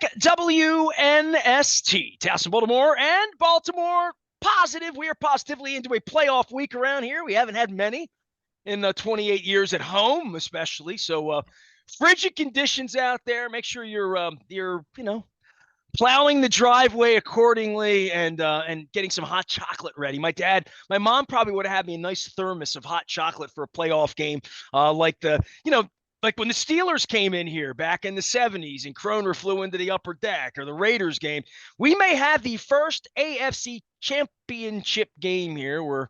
Check WNST, Towson, Baltimore, and Baltimore positive. We are positively into a playoff week around here. We haven't had many in 28 years at home, especially. So, frigid conditions out there. Make sure you're plowing the driveway accordingly and getting some hot chocolate ready. My mom probably would have had me a nice thermos of hot chocolate for a playoff game, like when the Steelers came in here back in the 70s and Kroner flew into the upper deck, or the Raiders game. We may have the first AFC championship game here. We're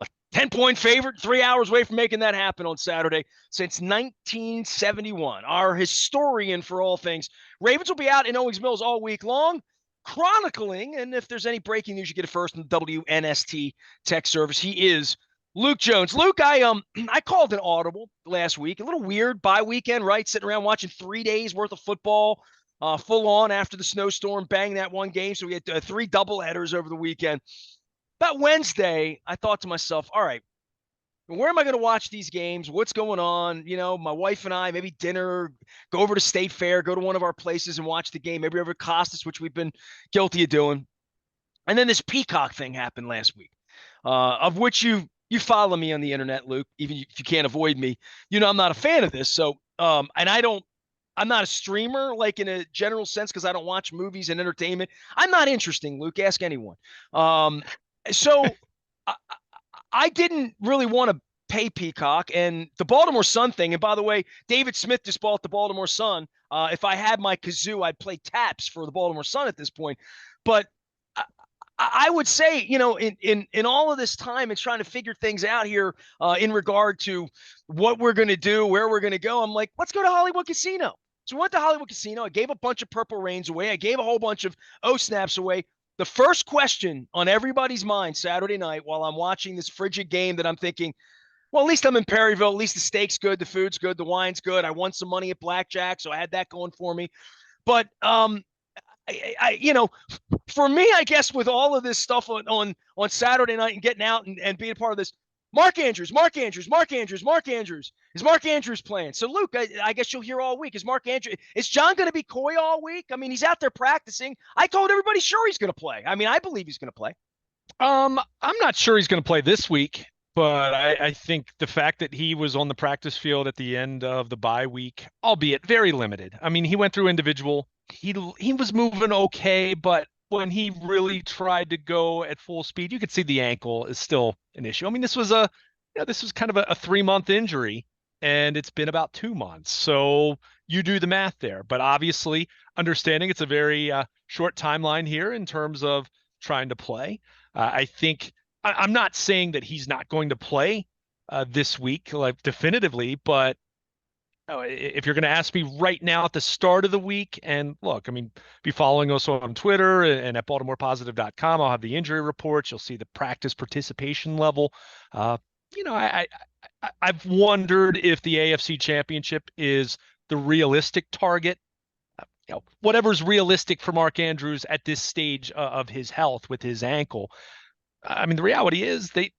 a 10-point favorite, 3 hours away from making that happen on Saturday since 1971. Our historian for all things. Ravens will be out in Owings Mills all week long, chronicling, and if there's any breaking news, you get it first in the WNST tech service. He is Luke Jones. Luke, I called an audible last week. A little weird bye weekend, right? Sitting around watching 3 days worth of football, full on after the snowstorm, bang that one game. So we had 3 doubleheaders over the weekend. About Wednesday, I thought to myself, all right, where am I going to watch these games? What's going on? You know, my wife and I, maybe dinner, go over to State Fair, go to one of our places and watch the game. Maybe over at Costas, which we've been guilty of doing. And then this Peacock thing happened last week, of which you follow me on the internet, Luke, even if you can't avoid me. You know, I'm not a fan of this. So, and I'm not a streamer, like in a general sense, because I don't watch movies and entertainment. I'm not interesting, Luke. Ask anyone. So I didn't really want to pay Peacock, and the Baltimore Sun thing. And by the way, David Smith just bought the Baltimore Sun. If I had my kazoo, I'd play taps for the Baltimore Sun at this point. But I would say, you know, in all of this time and trying to figure things out here in regard to what we're going to do, where we're going to go, I'm like, let's go to Hollywood Casino. So we went to Hollywood Casino. I gave a bunch of Purple Rains away. I gave a whole bunch of O-Snaps away. The first question on everybody's mind Saturday night while I'm watching this frigid game that I'm thinking, well, at least I'm in Perryville. At least the steak's good, the food's good, the wine's good. I won some money at blackjack, so I had that going for me. But for me, I guess with all of this stuff on Saturday night and getting out and being a part of this, Mark Andrews. Is Mark Andrews playing? So, Luke, I guess you'll hear all week. Is John going to be coy all week? I mean, he's out there practicing. I told everybody, sure, he's going to play. I mean, I believe he's going to play. I'm not sure he's going to play this week, but I think the fact that he was on the practice field at the end of the bye week, albeit very limited. I mean, he went through individual. He was moving okay, but when he really tried to go at full speed, you could see the ankle is still an issue. I mean, this was kind of a 3-month injury, and it's been about 2 months. So you do the math there. But obviously, understanding it's a very short timeline here in terms of trying to play. I think I'm not saying that he's not going to play this week, like definitively, but if you're going to ask me right now at the start of the week, and look, I mean, be following us on Twitter and at BaltimorePositive.com. I'll have the injury reports. You'll see the practice participation level. I've wondered if the AFC Championship is the realistic target. Whatever's realistic for Mark Andrews at this stage of his health with his ankle. I mean, the reality is they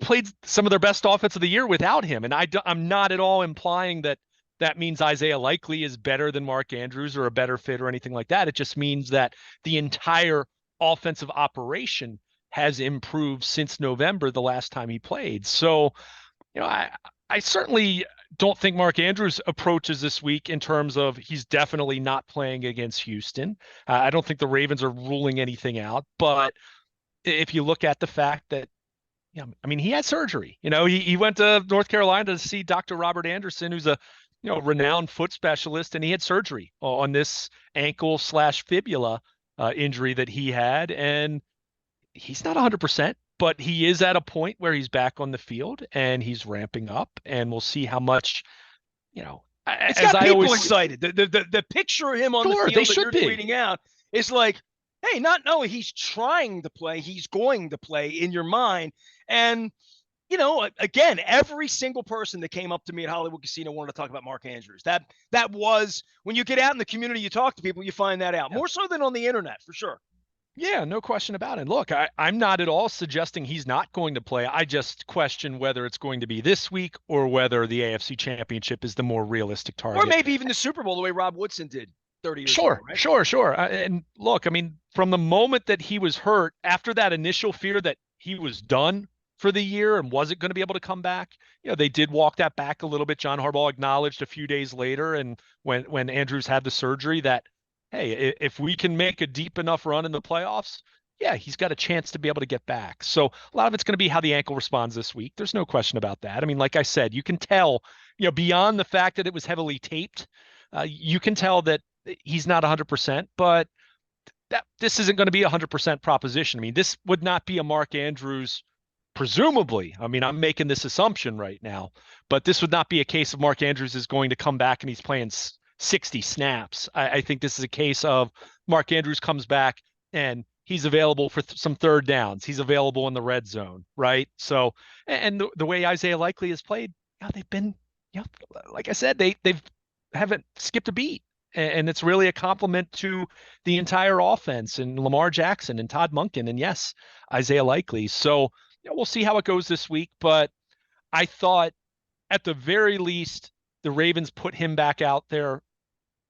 played some of their best offense of the year without him. And I'm not at all implying that means Isaiah Likely is better than Mark Andrews or a better fit or anything like that. It just means that the entire offensive operation has improved since November, the last time he played. So, I certainly don't think Mark Andrews approaches this week in terms of he's definitely not playing against Houston. I don't think the Ravens are ruling anything out. But if you look at the fact that, I mean, he had surgery. He went to North Carolina to see Dr. Robert Anderson, who's a renowned foot specialist, and he had surgery on this ankle/fibula injury that he had, and he's not 100%, but he is at a point where he's back on the field and he's ramping up, and we'll see how much. It's got people excited. The picture of him on the field that you're tweeting out is like, hey, not knowing he's trying to play, he's going to play in your mind. And, again, every single person that came up to me at Hollywood Casino wanted to talk about Mark Andrews. That was, when you get out in the community, you talk to people, you find that out. More so than on the internet, for sure. Yeah, no question about it. Look, I'm not at all suggesting he's not going to play. I just question whether it's going to be this week or whether the AFC Championship is the more realistic target. Or maybe even the Super Bowl, the way Rob Woodson did 30 years ago, Sure, right? sure. And look, I mean, from the moment that he was hurt, after that initial fear that he was done for the year and wasn't going to be able to come back, they did walk that back a little bit. John Harbaugh acknowledged a few days later, and when Andrews had the surgery, that hey, if we can make a deep enough run in the playoffs, yeah, he's got a chance to be able to get back. So a lot of it's going to be how the ankle responds this week. There's no question about that. I mean, like I said, you can tell, beyond the fact that it was heavily taped, you can tell that he's not 100%, but this isn't going to be a 100% proposition. I mean, this would not be a Mark Andrews, presumably. I mean, I'm making this assumption right now, but this would not be a case of Mark Andrews is going to come back and he's playing 60 snaps. I think this is a case of Mark Andrews comes back and he's available for some third downs. He's available in the red zone, right? So, and the way Isaiah Likely has played, they've been, like I said, they've haven't skipped a beat. And it's really a compliment to the entire offense and Lamar Jackson and Todd Monken and yes, Isaiah Likely. So we'll see how it goes this week. But I thought at the very least, the Ravens put him back out there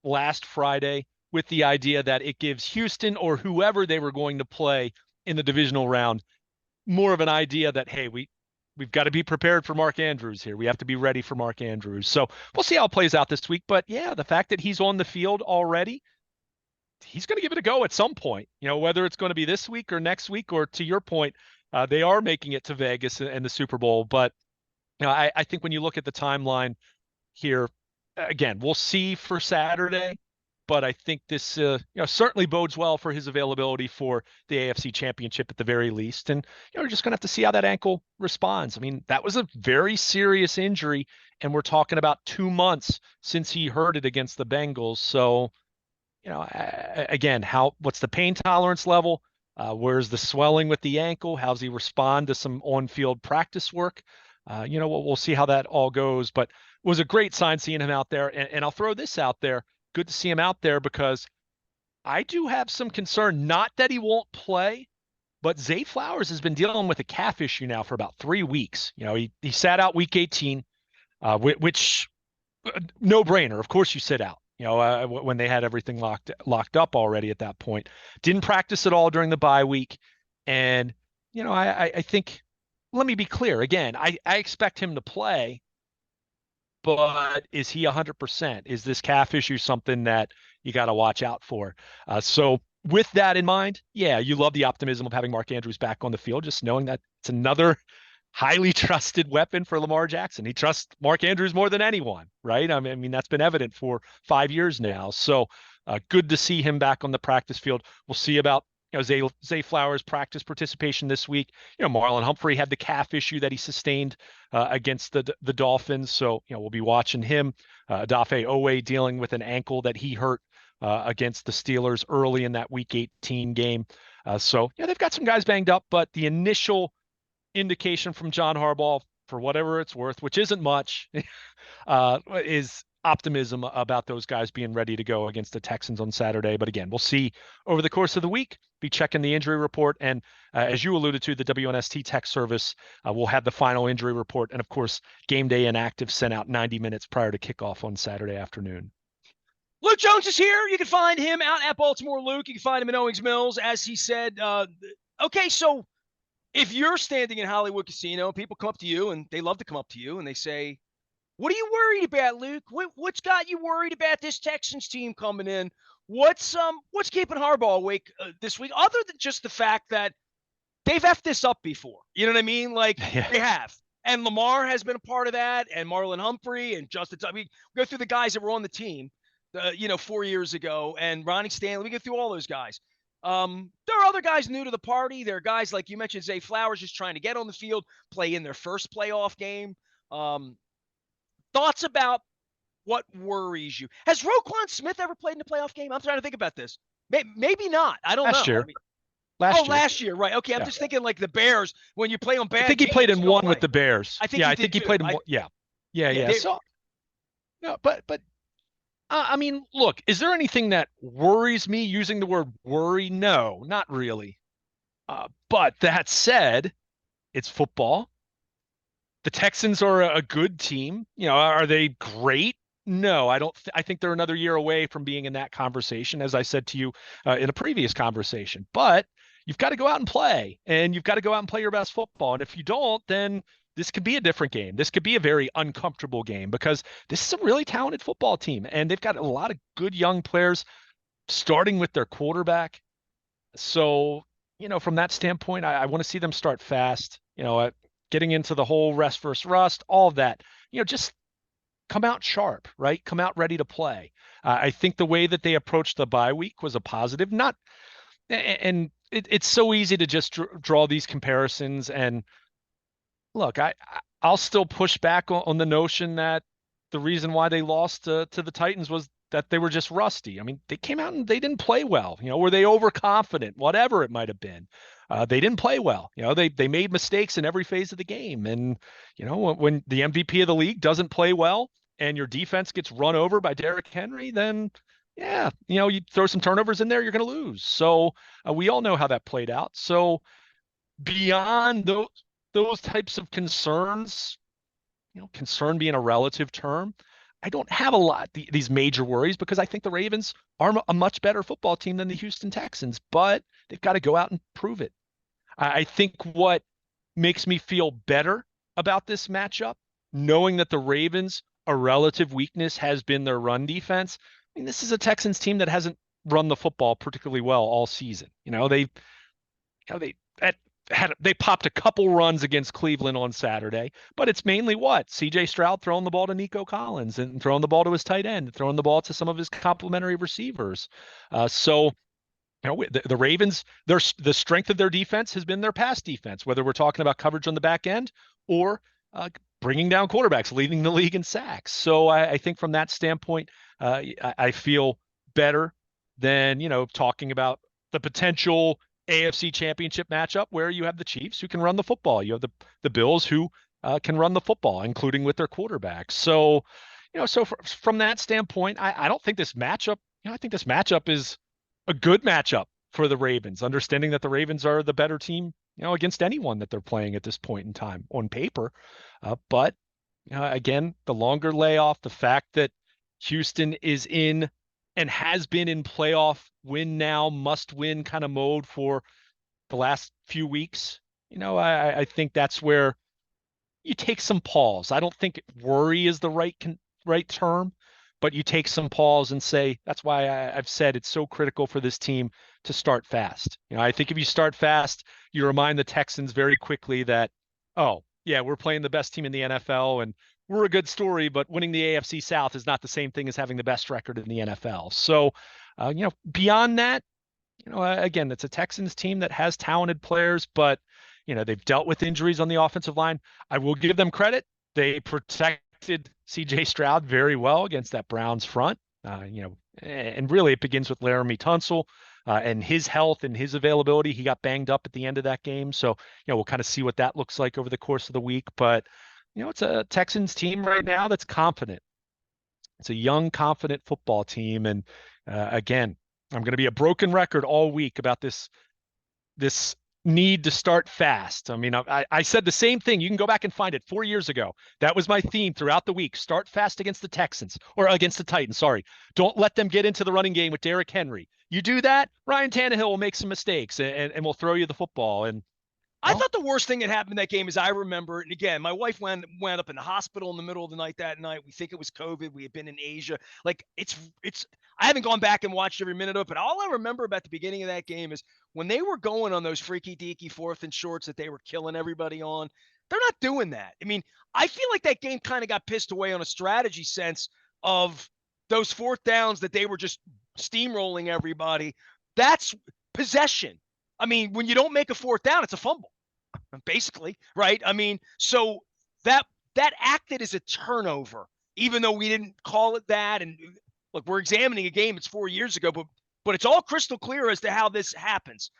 last Friday with the idea that it gives Houston or whoever they were going to play in the divisional round more of an idea that, hey, we've got to be prepared for Mark Andrews here. We have to be ready for Mark Andrews. So we'll see how it plays out this week. But yeah, the fact that he's on the field already, he's going to give it a go at some point, whether it's going to be this week or next week, or to your point, they are making it to Vegas and the Super Bowl. But I think when you look at the timeline here, again, we'll see for Saturday, but I think this certainly bodes well for his availability for the AFC Championship at the very least. And we're just going to have to see how that ankle responds. I mean, that was a very serious injury, and we're talking about 2 months since he hurt it against the Bengals. So, again, what's the pain tolerance level? Where's the swelling with the ankle? How's he respond to some on-field practice work? We'll see how that all goes, but it was a great sign seeing him out there. And I'll throw this out there. Good to see him out there because I do have some concern, not that he won't play, but Zay Flowers has been dealing with a calf issue now for about 3 weeks. He sat out week 18, which no brainer. Of course you sit out, when they had everything locked up already at that point. Didn't practice at all during the bye week. And, I think, let me be clear again, I expect him to play, but is he 100%? Is this calf issue something that you got to watch out for? So with that in mind, yeah, you love the optimism of having Mark Andrews back on the field, just knowing that it's another highly trusted weapon for Lamar Jackson. He trusts Mark Andrews more than anyone, right? I mean, that's been evident for 5 years now. So good to see him back on the practice field. We'll see about Zay Flowers' practice participation this week. Marlon Humphrey had the calf issue that he sustained against the Dolphins. So, we'll be watching him. Odafe Owe dealing with an ankle that he hurt against the Steelers early in that Week 18 game. So, they've got some guys banged up, but the initial indication from John Harbaugh, for whatever it's worth, which isn't much, is optimism about those guys being ready to go against the Texans on Saturday. But again, we'll see over the course of the week, be checking the injury report. And as you alluded to, the WNST tech service will have the final injury report. And of course, game day inactive sent out 90 minutes prior to kickoff on Saturday afternoon. Luke Jones is here. You can find him out at Baltimore Luke. You can find him in Owings Mills, as he said. Okay, so if you're standing in Hollywood Casino, people come up to you, and they love to come up to you, and they say, what are you worried about, Luke? What's got you worried about this Texans team coming in? What's keeping Harbaugh awake this week, other than just the fact that they've effed this up before? You know what I mean? Like, Yeah. They have. And Lamar has been a part of that, and Marlon Humphrey and Justin. We go through the guys that were on the team, 4 years ago, and Ronnie Stanley. We go through all those guys. There are other guys new to the party. There are guys like you mentioned, Zay Flowers, just trying to get on the field, play in their first playoff game. Thoughts about what worries you? Has Roquan Smith ever played in a playoff game? I'm trying to think about this. Maybe not. I don't know. Last year. I mean, Last year. Last year, right? Okay, I'm just thinking like the Bears when you play on bad. I think he played in one with the Bears. I think he played in one. Yeah. So, but I mean, look, is there anything that worries me? Using the word worry, no, not really. But that said, it's football. The Texans are a good team. Are they great? No, I don't. I think they're another year away from being in that conversation, as I said to you in a previous conversation. But you've got to go out and play, and you've got to go out and play your best football. And if you don't, then this could be a different game. This could be a very uncomfortable game because this is a really talented football team, and they've got a lot of good young players, starting with their quarterback. So, from that standpoint, I want to see them start fast. Getting into the whole rest versus rust, all of that. Just come out sharp, right? Come out ready to play. I think the way that they approached the bye week was a positive. Not, and it's so easy to just draw these comparisons. And look, I'll still push back on the notion that the reason why they lost to the Titans was that they were just rusty. I mean, they came out and they didn't play well. Were they overconfident? Whatever it might have been, they didn't play well. They made mistakes in every phase of the game. And when the MVP of the league doesn't play well and your defense gets run over by Derrick Henry, then yeah, you throw some turnovers in there, you're going to lose. So we all know how that played out. So beyond those types of concerns, concern being a relative term, I don't have a lot these major worries because I think the Ravens are a much better football team than the Houston Texans, but they've got to go out and prove it. I think what makes me feel better about this matchup, knowing that the Ravens, a relative weakness has been their run defense. I mean, this is a Texans team that hasn't run the football particularly well all season. They popped a couple runs against Cleveland on Saturday, but it's mainly what? CJ Stroud throwing the ball to Nico Collins and throwing the ball to his tight end, throwing the ball to some of his complementary receivers. So the Ravens, the strength of their defense has been their pass defense, whether we're talking about coverage on the back end or bringing down quarterbacks, leading the league in sacks. So I think from that standpoint, I feel better than, talking about the potential AFC championship matchup where you have the Chiefs who can run the football. You have the Bills who can run the football, including with their quarterbacks. So, from that standpoint, I don't think this matchup, I think this matchup is a good matchup for the Ravens, understanding that the Ravens are the better team, against anyone that they're playing at this point in time on paper. But again, the longer layoff, the fact that Houston is in and has been in playoff win now, must win kind of mode for the last few weeks, I think that's where you take some pause. I don't think worry is the right term, but you take some pause and say, that's why I've said it's so critical for this team to start fast. I think if you start fast, you remind the Texans very quickly that, oh, yeah, we're playing the best team in the NFL and we're a good story, but winning the AFC South is not the same thing as having the best record in the NFL. So, beyond that, again, it's a Texans team that has talented players, but, they've dealt with injuries on the offensive line. I will give them credit. They protected CJ Stroud very well against that Browns front, and really it begins with Laramie Tunsil and his health and his availability. He got banged up at the end of that game. So, we'll kind of see what that looks like over the course of the week. But, it's a Texans team right now that's confident. It's a young, confident football team. And again, I'm going to be a broken record all week about this need to start fast. I mean, I said the same thing. You can go back and find it 4 years ago. That was my theme throughout the week. Start fast against the Texans or against the Titans. Sorry. Don't let them get into the running game with Derrick Henry. You do that, Ryan Tannehill will make some mistakes and will throw you the football. And I thought the worst thing that happened in that game is I remember, and again, my wife wound up in the hospital in the middle of the night that night. We think it was COVID. We had been in Asia. Like I haven't gone back and watched every minute of it, but all I remember about the beginning of that game is when they were going on those freaky deaky 4th and shorts that they were killing everybody on. They're not doing that. I mean, I feel like that game kind of got pissed away on a strategy sense of those 4th downs that they were just steamrolling everybody. That's possession. I mean, when you don't make a 4th down, it's a fumble. Basically, right? I mean, so that acted as a turnover, even though we didn't call it that. And look, we're examining a game. It's 4 years ago, but it's all crystal clear as to how this happens.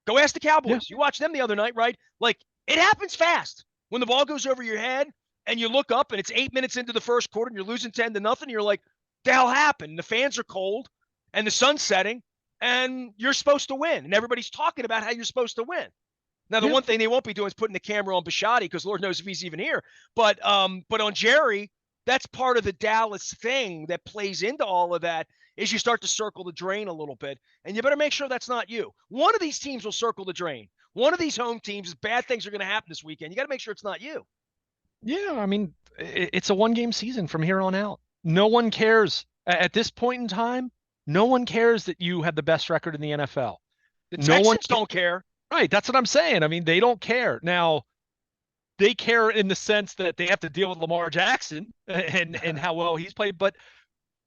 Go ask the Cowboys. Yeah. You watched them the other night, right? Like it happens fast when the ball goes over your head and you look up and it's 8 minutes into the first quarter and you're losing 10-0. You're like, the hell happened? The fans are cold and the sun's setting and you're supposed to win. And everybody's talking about how you're supposed to win. Now, the one thing they won't be doing is putting the camera on Bisciotti because Lord knows if he's even here. But on Jerry, that's part of the Dallas thing that plays into all of that is you start to circle the drain a little bit, and you better make sure that's not you. One of these teams will circle the drain. One of these home teams, bad things are going to happen this weekend. You got to make sure it's not you. Yeah, I mean, it's a one game season from here on out. No one cares at this point in time. No one cares that you have the best record in the NFL. The No one, Texans don't care. right? That's what I'm saying. I mean, they don't care. Now, they care in the sense that they have to deal with Lamar Jackson and how well he's played, but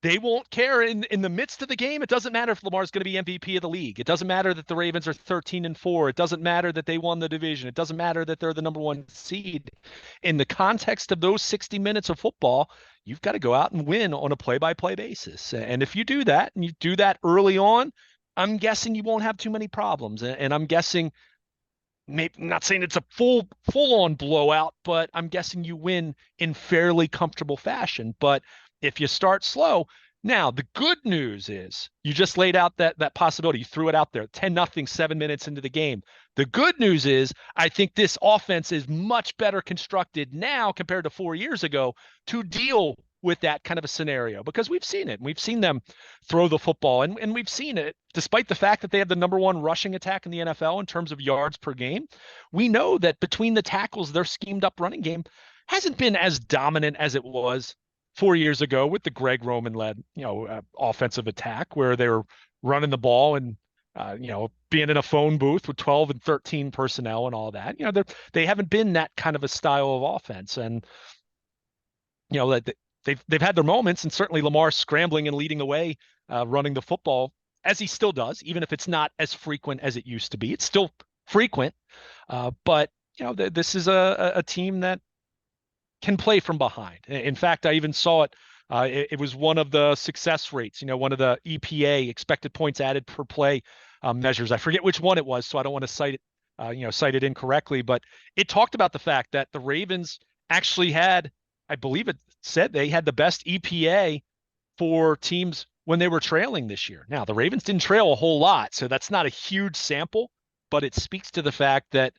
they won't care in the midst of the game. It doesn't matter if Lamar's going to be MVP of the league. It doesn't matter that the Ravens are 13-4. It doesn't matter that they won the division. It doesn't matter that they're the number one seed. In the context of those 60 minutes of football, you've got to go out and win on a play-by-play basis. And if you do that and you do that early on, I'm guessing you won't have too many problems. And I'm guessing, maybe not saying it's a full-on blowout, but I'm guessing you win in fairly comfortable fashion. But if you start slow, now the good news is you just laid out that possibility. You threw it out there, 10-0, 7 minutes into the game. The good news is I think this offense is much better constructed now compared to 4 years ago to deal with that kind of a scenario, because we've seen it. We've seen them throw the football, and we've seen it despite the fact that they have the number one rushing attack in the NFL in terms of yards per game. We know that between the tackles, their schemed up running game hasn't been as dominant as it was 4 years ago with the Greg Roman led, offensive attack where they were running the ball and, being in a phone booth with 12 and 13 personnel and all that. They haven't been that kind of a style of offense. And, that they've had their moments, and certainly Lamar scrambling and leading the way, running the football as he still does, even if it's not as frequent as it used to be. It's still frequent, but this is a team that can play from behind. In fact, I even saw it. It was one of the success rates, one of the EPA, expected points added per play, measures. I forget which one it was, so I don't want to cite it incorrectly, but it talked about the fact that the Ravens actually had, I believe it said they had the best EPA for teams when they were trailing this year. Now, the Ravens didn't trail a whole lot, so that's not a huge sample, but it speaks to the fact that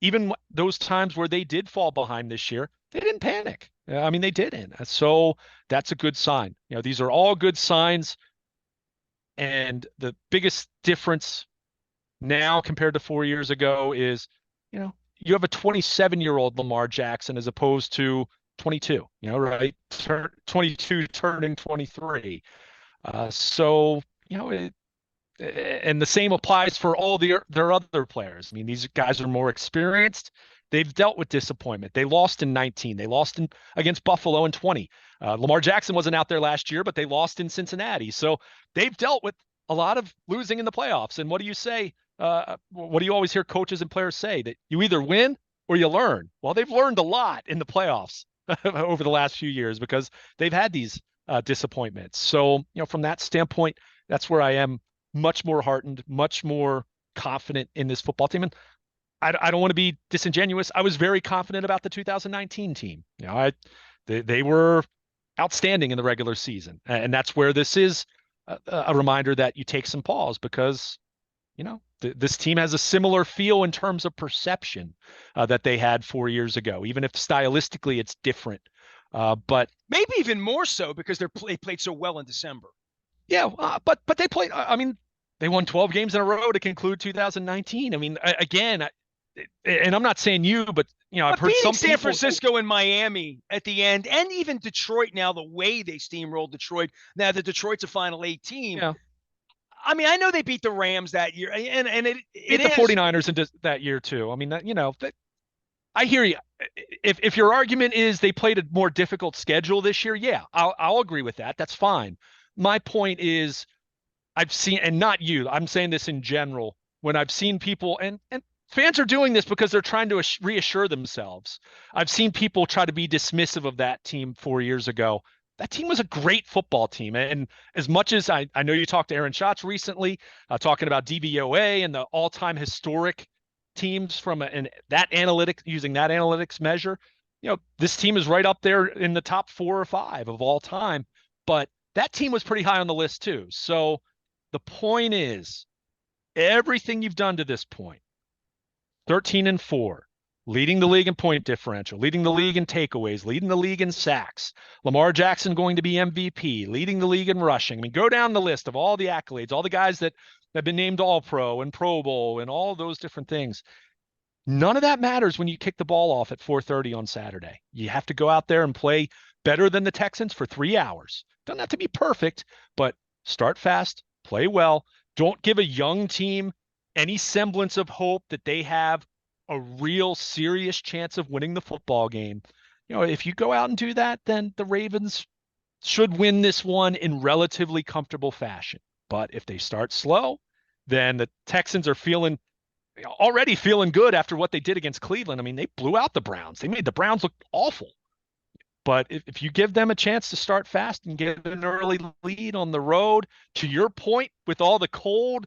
even those times where they did fall behind this year, they didn't panic. I mean, they didn't. So that's a good sign. These are all good signs. And the biggest difference now compared to 4 years ago is, you have a 27-year-old Lamar Jackson as opposed to 22, right? 22 turning 23. So, and the same applies for all their other players. I mean, these guys are more experienced. They've dealt with disappointment. They lost in 19. They lost against Buffalo in 20. Lamar Jackson wasn't out there last year, but they lost in Cincinnati. So they've dealt with a lot of losing in the playoffs. And what do you say? What do you always hear coaches and players say? That you either win or you learn. Well, they've learned a lot in the playoffs over the last few years because they've had these disappointments. So, from that standpoint, that's where I am much more heartened, much more confident in this football team. And I don't want to be disingenuous. I was very confident about the 2019 team. They were outstanding in the regular season. And that's where this is a reminder that you take some pause because, this team has a similar feel in terms of perception that they had 4 years ago, even if stylistically it's different. But maybe even more so because they played so well in December. Yeah, but they played. I mean, they won 12 games in a row to conclude 2019. I mean, again, and I'm not saying you, but I've heard some San Francisco and Miami at the end, and even Detroit. Now the way they steamrolled Detroit. Now that Detroit's a Final 8 team. Yeah. I mean, I know they beat the Rams that year, and it beat the 49ers in that year too. I mean, I hear you. If your argument is they played a more difficult schedule this year, yeah, I'll agree with that. That's fine. My point is, I've seen, and not you, I'm saying this in general, when I've seen people, and fans are doing this because they're trying to reassure themselves. I've seen people try to be dismissive of that team 4 years ago. That team was a great football team. And as much as I know you talked to Aaron Schatz recently, talking about DVOA and the all-time historic teams from using that analytics measure, this team is right up there in the top 4 or 5 of all time. But that team was pretty high on the list too. So the point is, everything you've done to this point, 13-4, leading the league in point differential, leading the league in takeaways, leading the league in sacks. Lamar Jackson going to be MVP, leading the league in rushing. I mean, go down the list of all the accolades, all the guys that have been named All-Pro and Pro Bowl and all those different things. None of that matters when you kick the ball off at 4:30 on Saturday. You have to go out there and play better than the Texans for 3 hours. Doesn't have to be perfect, but start fast, play well. Don't give a young team any semblance of hope that they have a real serious chance of winning the football game. If you go out and do that, then the Ravens should win this one in relatively comfortable fashion. But if they start slow, then the Texans are already feeling good after what they did against Cleveland. I mean, they blew out the Browns. They made the Browns look awful. But if you give them a chance to start fast and get an early lead on the road, to your point, with all the cold,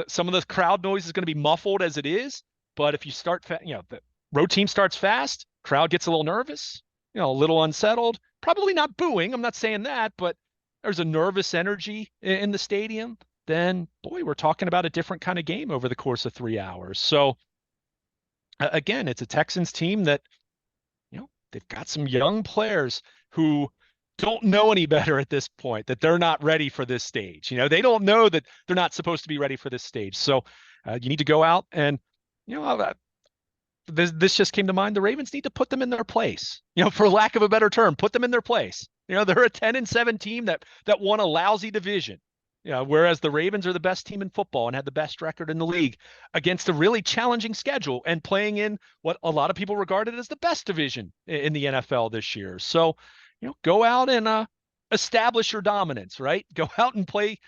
some of the crowd noise is going to be muffled as it is. But if you start, the road team starts fast, crowd gets a little nervous, a little unsettled, probably not booing. I'm not saying that, but there's a nervous energy in the stadium. Then, boy, we're talking about a different kind of game over the course of 3 hours. So, again, it's a Texans team that, they've got some young players who don't know any better at this point, that they're not ready for this stage. They don't know that they're not supposed to be ready for this stage. So, you need to go out and, this just came to mind. The Ravens need to put them in their place, for lack of a better term, put them in their place. They're a 10-7 team that won a lousy division. Whereas the Ravens are the best team in football and had the best record in the league against a really challenging schedule and playing in what a lot of people regarded as the best division in the NFL this year. So, go out and establish your dominance, right? Go out and play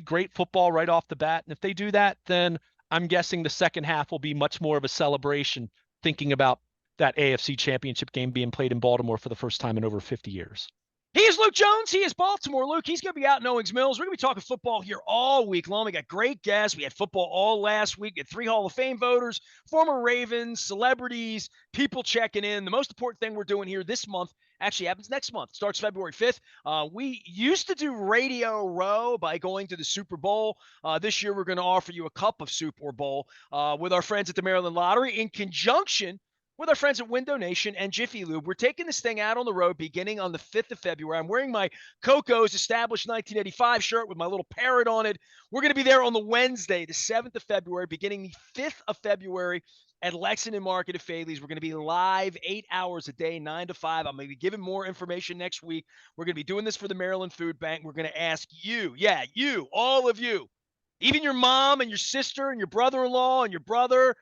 great football right off the bat. And if they do that, then I'm guessing the second half will be much more of a celebration, thinking about that AFC Championship game being played in Baltimore for the first time in over 50 years. He is Luke Jones. He is Baltimore Luke. He's going to be out in Owings Mills. We're going to be talking football here all week long. We got great guests. We had football all last week. We had 3 Hall of Fame voters, former Ravens, celebrities, people checking in. The most important thing we're doing here this month actually happens next month. Starts February 5th. We used to do Radio Row by going to the Super Bowl. This year, we're going to offer you a cup of Super Bowl with our friends at the Maryland Lottery in conjunction with our friends at Window Nation and Jiffy Lube. We're taking this thing out on the road beginning on the 5th of February. I'm wearing my Coco's Established 1985 shirt with my little parrot on it. We're going to be there on the Wednesday, the 7th of February, beginning the 5th of February at Lexington Market at Faley's. We're going to be live 8 hours a day, 9 to 5. I'm going to be giving more information next week. We're going to be doing this for the Maryland Food Bank. We're going to ask you, all of you, even your mom and your sister and your brother-in-law and your brother,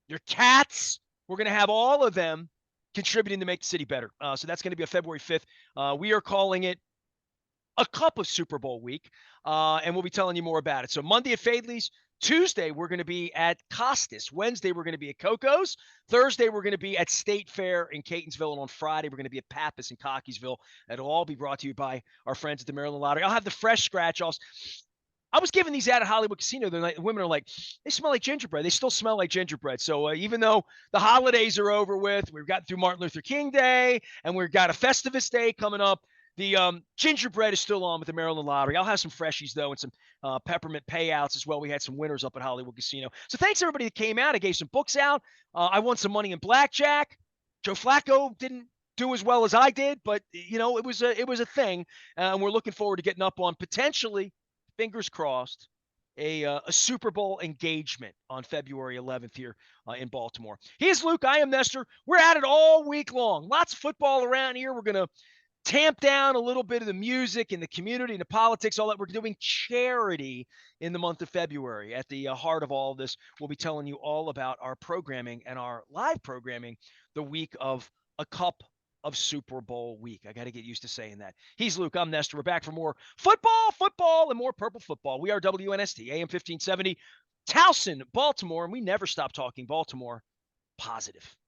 your cats. We're going to have all of them contributing to make the city better. So that's going to be on February 5th. We are calling it a cup of Super Bowl week, and we'll be telling you more about it. So Monday at Fadley's, Tuesday we're going to be at Costas. Wednesday we're going to be at Coco's. Thursday we're going to be at State Fair in Catonsville, and on Friday we're going to be at Pappas in Cockeysville. That'll all be brought to you by our friends at the Maryland Lottery. I'll have the fresh scratch-offs. I was giving these out at Hollywood Casino. The women are like, they smell like gingerbread. They still smell like gingerbread. So even though the holidays are over with, we've gotten through Martin Luther King Day, and we've got a Festivus Day coming up, the gingerbread is still on with the Maryland Lottery. I'll have some freshies, though, and some peppermint payouts as well. We had some winners up at Hollywood Casino. So thanks, everybody that came out. I gave some books out. I won some money in blackjack. Joe Flacco didn't do as well as I did, but, it was a thing. And we're looking forward to getting up on potentially, fingers crossed, a Super Bowl engagement on February 11th here in Baltimore. He is Luke. I am Nestor. We're at it all week long. Lots of football around here. We're going to tamp down a little bit of the music and the community and the politics, all that. We're doing charity in the month of February. At the heart of all of this, we'll be telling you all about our programming and our live programming the week of a cup of Super Bowl week. I got to get used to saying that. He's Luke. I'm Nestor. We're back for more football, and more purple football. We are WNST, AM 1570, Towson, Baltimore, and we never stop talking Baltimore positive.